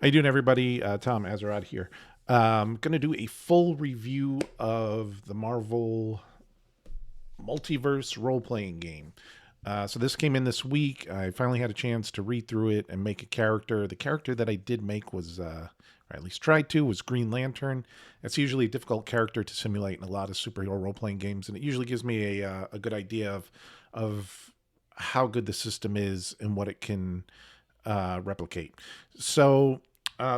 How you doing, everybody? Tom Azerrad here. Going to do a full review of the Marvel Multiverse Role-Playing game. So this came in this week. I finally had a chance to read through it and make a character. The character that I did make was, or at least tried to, was Green Lantern. It's usually a difficult character to simulate in a lot of superhero role-playing games, and it usually gives me a good idea of how good the system is and what it can replicate. So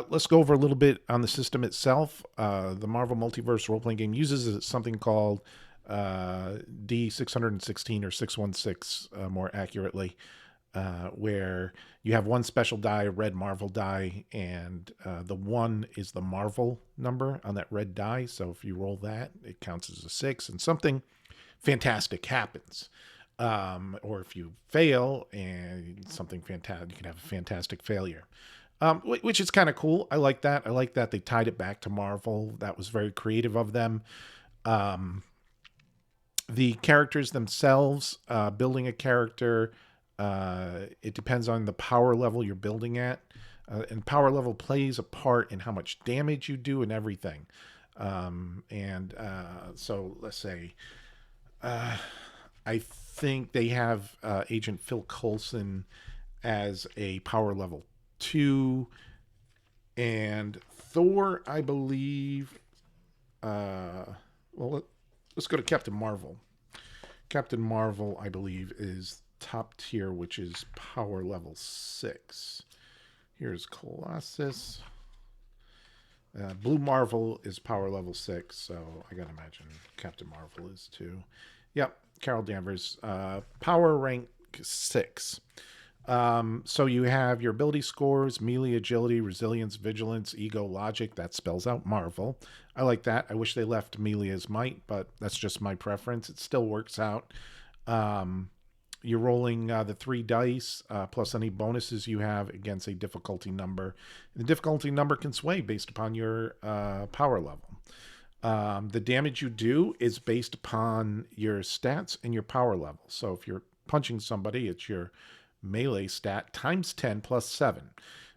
let's go over a little bit on the system itself. The Marvel Multiverse role playing game uses something called D616 or 616, more accurately, where you have one special die, a red Marvel die, and the one is the Marvel number on that red die. So if you roll that, it counts as a six, and something fantastic happens. Or if you fail and something fantastic, you can have a fantastic failure, which is kind of cool. I like that. I like that they tied it back to Marvel. That was very creative of them. Um, the characters themselves, building a character, it depends on the power level you're building at. And power level plays a part in how much damage you do and everything. So let's say I think they have Agent Phil Coulson as a power level 2. And Thor, I believe. Well, let's go to Captain Marvel. Captain Marvel, I believe, is top tier, which is power level 6. Here's Colossus. Blue Marvel is power level 6, so I gotta imagine Captain Marvel is too. Yep, Carol Danvers, power rank 6. So you have your ability scores: melee, agility, resilience, vigilance, ego, logic. That spells out Marvel. I like that. I wish they left melee as might, but that's just my preference. It still works out. Um, you're rolling the 3 dice plus any bonuses you have against a difficulty number. The difficulty number can sway based upon your power level. The damage you do is based upon your stats and your power level. So if you're punching somebody, it's your melee stat times 10 plus 7,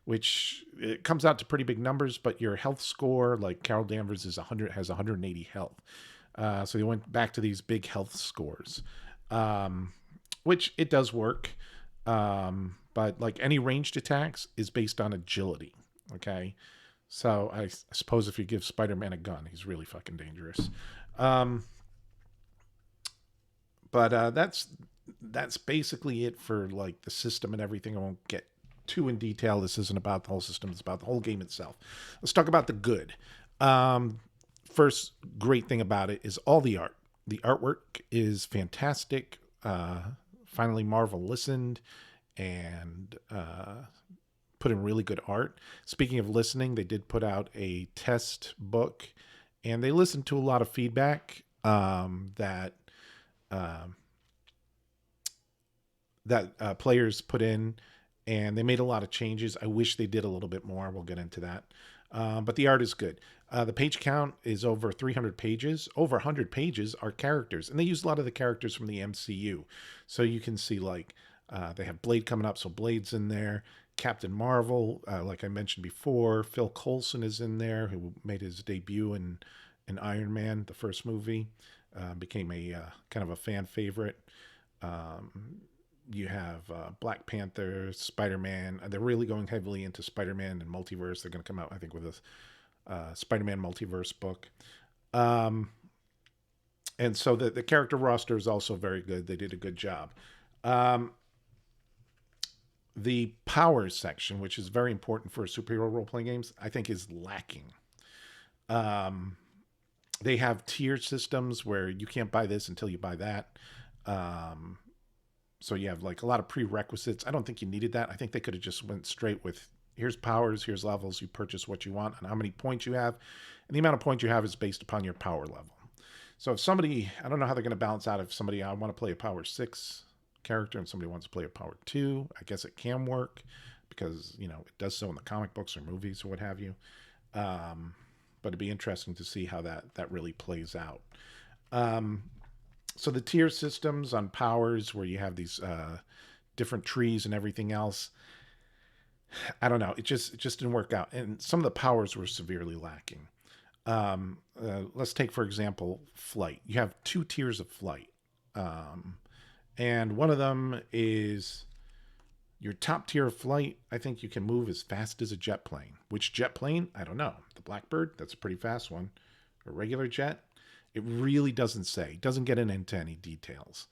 which it comes out to pretty big numbers, but your health score, like Carol Danvers, is 100, has 180 health. So you went back to these big health scores, which it does work. But like any ranged attacks is based on agility. Okay. So I suppose if you give Spider-Man a gun, he's really fucking dangerous. Um, but that's basically it for like the system and everything. I won't get too in detail. This isn't about the whole system. It's about the whole game itself. Let's talk about the good. Um, First great thing about it is all the art. The artwork is fantastic. Finally, Marvel listened and put in really good art. Speaking of listening, they did put out a test book, and they listened to a lot of feedback um, that players put in, and they made a lot of changes. I wish they did a little bit more. We'll get into that. But the art is good. The page count is over 300 pages. Over 100 pages are characters, and they use a lot of the characters from the MCU. So you can see, like, they have Blade coming up, so Blade's in there. Captain Marvel, like I mentioned before, Phil Coulson is in there, who made his debut in Iron Man, the first movie. Became a kind of a fan favorite. Um, you have Black Panther, Spider Man. They're really going heavily into Spider Man and multiverse. They're going to come out, I think, with a Spider Man multiverse book. Um, and so the character roster is also very good. They did a good job. Um, the powers section, which is very important for superhero role playing games, I think is lacking. Um, they have tier systems where you can't buy this until you buy that. Um, so you have like a lot of prerequisites. I don't think you needed that. I think they could have just went straight with here's powers, here's levels, you purchase what you want and how many points you have. And the amount of points you have is based upon your power level. So if somebody, I don't know how they're going to balance out if somebody, I want to play a power 6 character and somebody wants to play a power 2. I guess it can work because, you know, it does so in the comic books or movies or what have you. But it'd be interesting to see how that really plays out. Um, so the tier systems on powers where you have these different trees and everything else, I don't know. It just didn't work out, and some of the powers were severely lacking. Let's take for example flight. You have two tiers of flight, um, and one of them is your top tier of flight. I think you can move as fast as a jet plane. Which jet plane? I don't know. The Blackbird, that's a pretty fast one. A regular jet? It really doesn't say. It doesn't get into any details.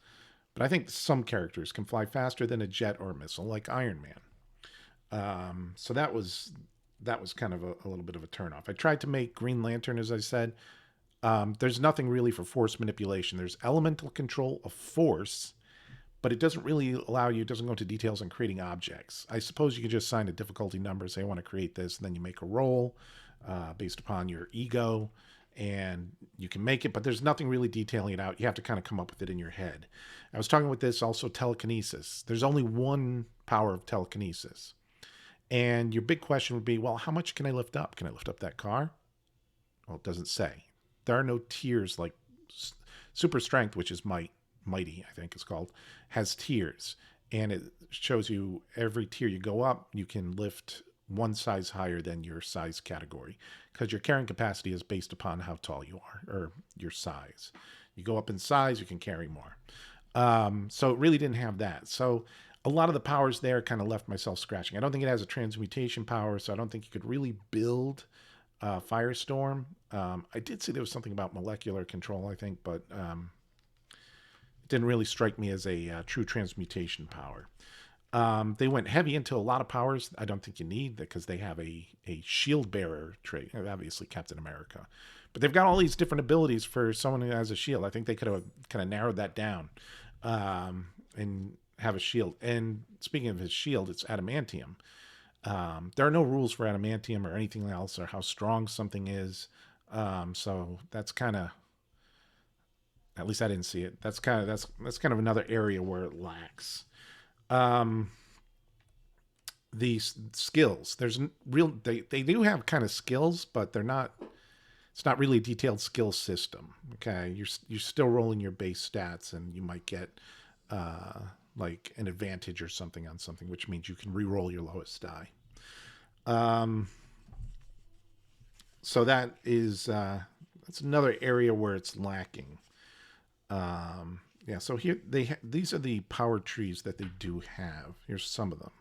But I think some characters can fly faster than a jet or a missile, like Iron Man. So that was kind of a little bit of a turnoff. I tried to make Green Lantern, as I said. There's nothing really for force manipulation. There's elemental control of force, but it doesn't really allow you, it doesn't go into details on creating objects. I suppose you can just assign a difficulty number, say I want to create this, and then you make a roll based upon your ego, and you can make it, but there's nothing really detailing it out. You have to kind of come up with it in your head. I was talking with this also telekinesis. There's only one power of telekinesis. And your big question would be, well, how much can I lift up? Can I lift up that car? Well, it doesn't say. There are no tiers like super strength, which is mighty, I think it's called, has tiers. And it shows you every tier you go up, you can lift one size higher than your size category because your carrying capacity is based upon how tall you are or your size. You go up in size, you can carry more. So it really didn't have that. So a lot of the powers there kind of left myself scratching. I don't think it has a transmutation power, so I don't think you could really build Firestorm. I did see there was something about molecular control, I think, but it didn't really strike me as a true transmutation power. They went heavy into a lot of powers I don't think you need because they have a shield bearer trait, obviously Captain America. But they've got all these different abilities for someone who has a shield. I think they could have kind of narrowed that down and have a shield. And speaking of his shield, it's adamantium. There are no rules for adamantium or anything else or how strong something is. So that's kind of, at least I didn't see it. That's kind of another area where it lacks. Um, these skills, there's real they do have kind of skills, but they're not. It's not really a detailed skill system. Okay, you're still rolling your base stats, and you might get uh, like an advantage or something on something, which means you can re-roll your lowest die. Um, so that's another area where it's lacking. Yeah, so here these are the power trees that they do have. Here's some of them.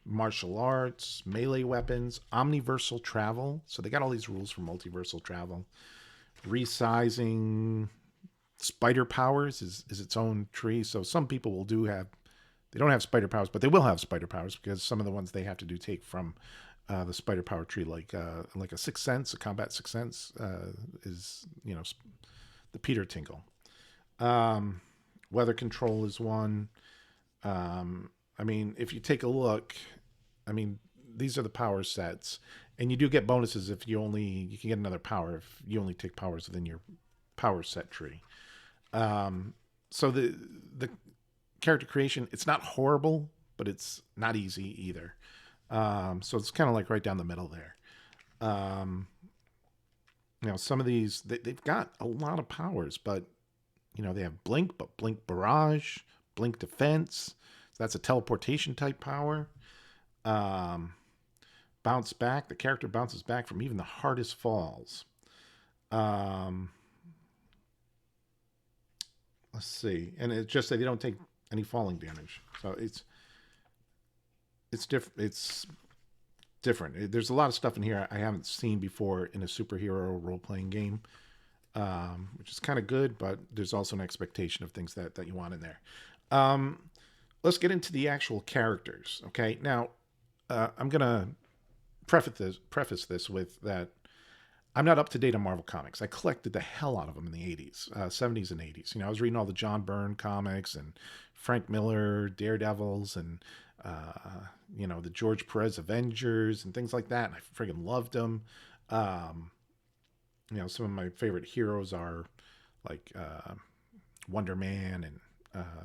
Martial arts, melee weapons, omniversal travel. So they got all these rules for multiversal travel. Resizing, spider powers is its own tree. So some people they don't have spider powers, but they will have spider powers because some of the ones they have to do take from the spider power tree, like a sixth sense, a combat sixth sense is the Peter Tingle. Um, Weather control is one. I mean, if you take a look, I mean, these are the power sets, and you do get bonuses if you can get another power if you only take powers within your power set tree. So the character creation, it's not horrible, but it's not easy either. So it's kind of like right down the middle there. Um, some of these they've got a lot of powers, but they have blink, but blink barrage, blink defense. So that's a teleportation type power. Um, Bounce back. The character bounces back from even the hardest falls. Um, let's see, and it's just that they don't take any falling damage. So it's different. It's different. There's a lot of stuff in here I haven't seen before in a superhero role playing game, which is kind of good. But there's also an expectation of things that you want in there. Um, let's get into the actual characters. Okay, now I'm gonna preface this with that I'm not up to date on Marvel comics. I collected the hell out of them in the 80s, 70s, and 80s. I was reading all the John Byrne comics and Frank Miller, Daredevils, and the George Perez Avengers and things like that. And I friggin' loved them. Um, some of my favorite heroes are like Wonder Man and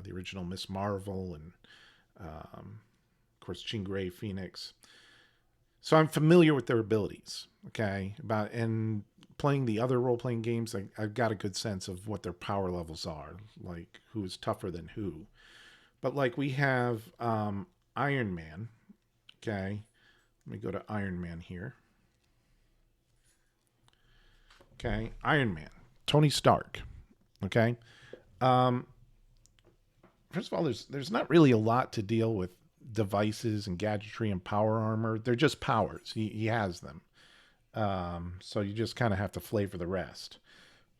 the original Miss Marvel and of course Jean Grey, Phoenix. So I'm familiar with their abilities. Okay, and playing the other role playing games, I've got a good sense of what their power levels are, like who is tougher than who. But like we have Iron Man. Okay. Let me go to Iron Man here. Okay. Iron Man. Tony Stark. Okay. Um, First of all, there's not really a lot to deal with devices and gadgetry and power armor. They're just powers. He has them. So you just kind of have to flavor the rest.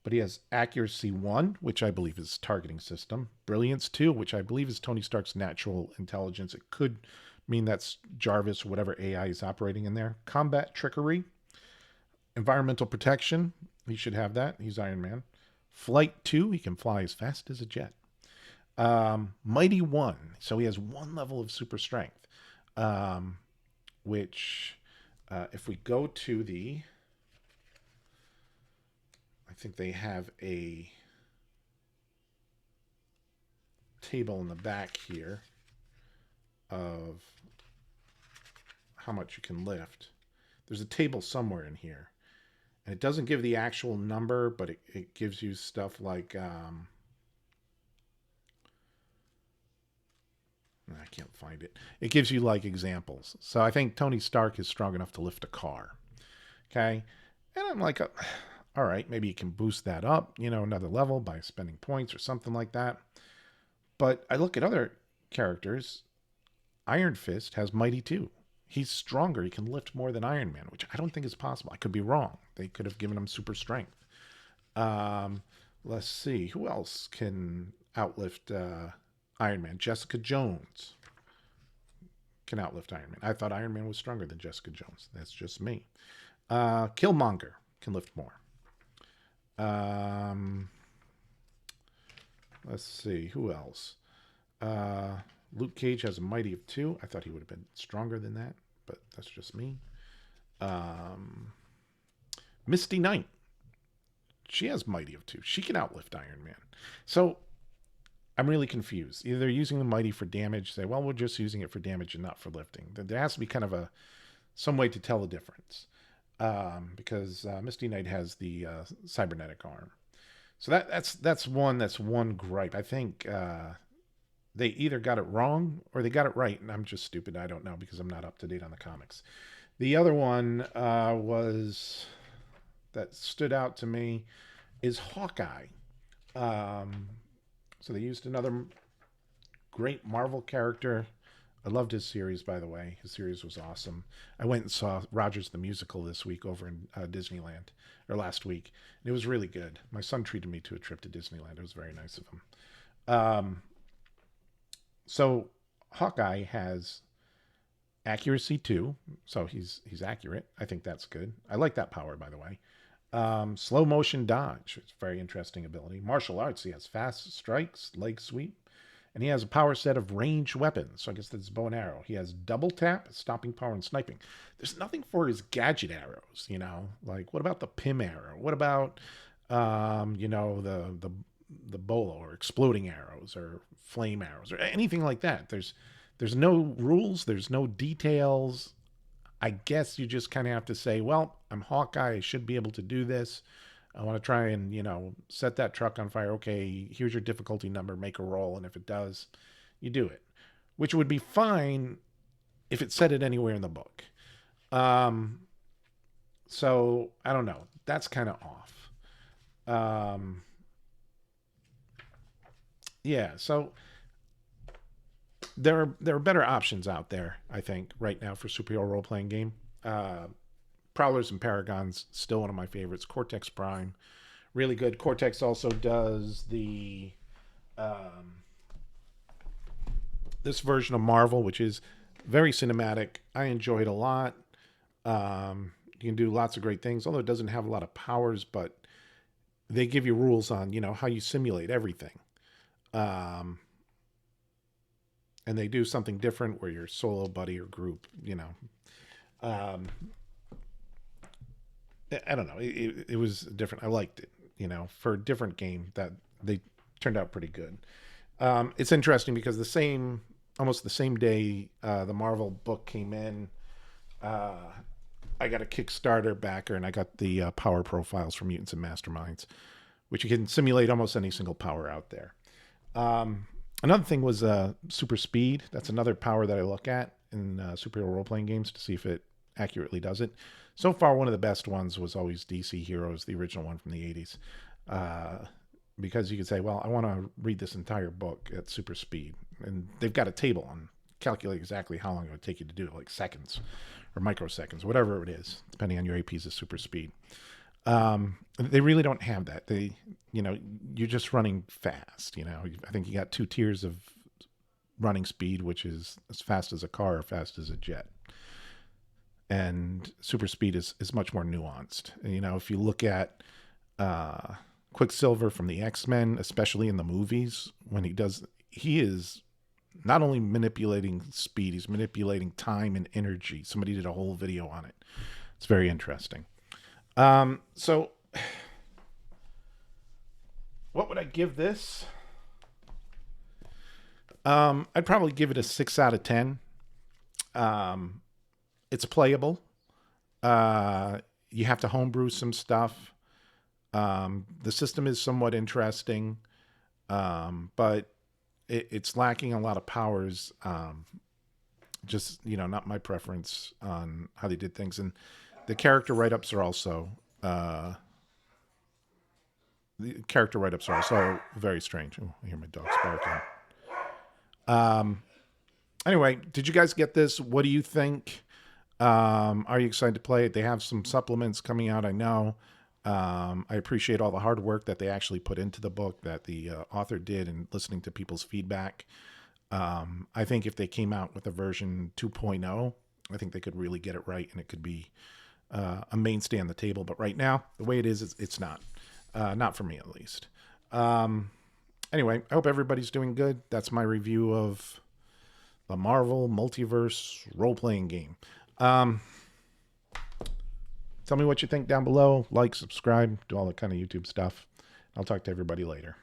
But he has accuracy 1, which I believe is targeting system. Brilliance 2, which I believe is Tony Stark's natural intelligence. It could mean that's Jarvis or whatever AI is operating in there. Combat trickery. Environmental protection. He should have that. He's Iron Man. Flight 2, he can fly as fast as a jet. Mighty 1, so he has 1 level of super strength. Which, if we go to I think they have a table in the back here of how much you can lift. There's a table somewhere in here. And it doesn't give the actual number, but it gives you stuff like... I can't find it. It gives you like examples. So I think Tony Stark is strong enough to lift a car. Okay. And I'm like, all right, maybe you can boost that up, another level by spending points or something like that. But I look at other characters. Iron Fist has Mighty 2. He's stronger. He can lift more than Iron Man, which I don't think is possible. I could be wrong. They could have given him super strength. Let's see. Who else can outlift Iron Man? Jessica Jones can outlift Iron Man. I thought Iron Man was stronger than Jessica Jones. That's just me. Killmonger can lift more. Let's see. Who else? Luke Cage has a Mighty of 2. I thought he would have been stronger than that, but that's just me. Misty Knight. She has Mighty of 2. She can outlift Iron Man. So I'm really confused. Either they're using the Mighty for damage, say, well, we're just using it for damage and not for lifting. There has to be kind of some way to tell the difference. Because Misty Knight has the cybernetic arm. So that's one gripe. I think they either got it wrong or they got it right, and I'm just stupid. I don't know because I'm not up to date on the comics. The other one was that stood out to me is Hawkeye. So they used another great Marvel character. I loved his series, by the way. His series was awesome. I went and saw Rogers the Musical this week over in Disneyland, or last week. And it was really good. My son treated me to a trip to Disneyland. It was very nice of him. So Hawkeye has accuracy 2, so he's accurate. I think that's good. I like that power, by the way. Slow motion dodge. It's a very interesting ability. Martial arts. He has fast strikes, leg sweep. And he has a power set of ranged weapons. So I guess that's bow and arrow. He has double tap, stopping power, and sniping. There's nothing for his gadget arrows, Like, what about the Pym arrow? What about, the bolo or exploding arrows or flame arrows or anything like that? There's no rules. There's no details. I guess you just kind of have to say, well, I'm Hawkeye. I should be able to do this. I want to try and, set that truck on fire. Okay, here's your difficulty number. Make a roll. And if it does, you do it. Which would be fine if it said it anywhere in the book. So, I don't know. That's kind of off. Yeah, so there are better options out there, I think, right now for superhero role-playing game. Prowlers and Paragons, still one of my favorites. Cortex Prime, really good. Cortex also does this version of Marvel, which is very cinematic. I enjoy it a lot. You can do lots of great things, although it doesn't have a lot of powers, but they give you rules on, how you simulate everything. And they do something different where you're solo, buddy, or group, I don't know. It was different. I liked it, for a different game that they turned out pretty good. It's interesting because almost the same day the Marvel book came in, I got a Kickstarter backer and I got the power profiles for Mutants and Masterminds, which you can simulate almost any single power out there. Another thing was super speed. That's another power that I look at in superhero role-playing games to see if it accurately does it. So far, one of the best ones was always DC Heroes, the original one from the 80s. Because you could say, well, I want to read this entire book at super speed. And they've got a table on calculate exactly how long it would take you to do it, like seconds or microseconds, whatever it is, depending on your APs of super speed. They really don't have that. You're just running fast. I think you got 2 tiers of running speed, which is as fast as a car or fast as a jet. And super speed is much more nuanced. If you look at Quicksilver from the X-Men, especially in the movies, when he is not only manipulating speed, he's manipulating time and energy. Somebody did a whole video on it. It's very interesting. So what would I give this? I'd probably give it a 6 out of 10. It's playable. You have to homebrew some stuff. The system is somewhat interesting, but it's lacking a lot of powers. Not my preference on how they did things. And the character write-ups are also very strange. Oh, I hear my dog's barking. Anyway, did you guys get this? What do you think? Are you excited to play it? They have some supplements coming out, I know. I appreciate all the hard work that they actually put into the book that the author did and listening to people's feedback. I think if they came out with a version 2.0, I think they could really get it right and it could be a mainstay on the table. But right now, the way it is, it's not. Not for me, at least. Anyway, I hope everybody's doing good. That's my review of the Marvel Multiverse Role-Playing game. Tell me what you think down below. Like, subscribe, do all that kind of YouTube stuff. I'll talk to everybody later.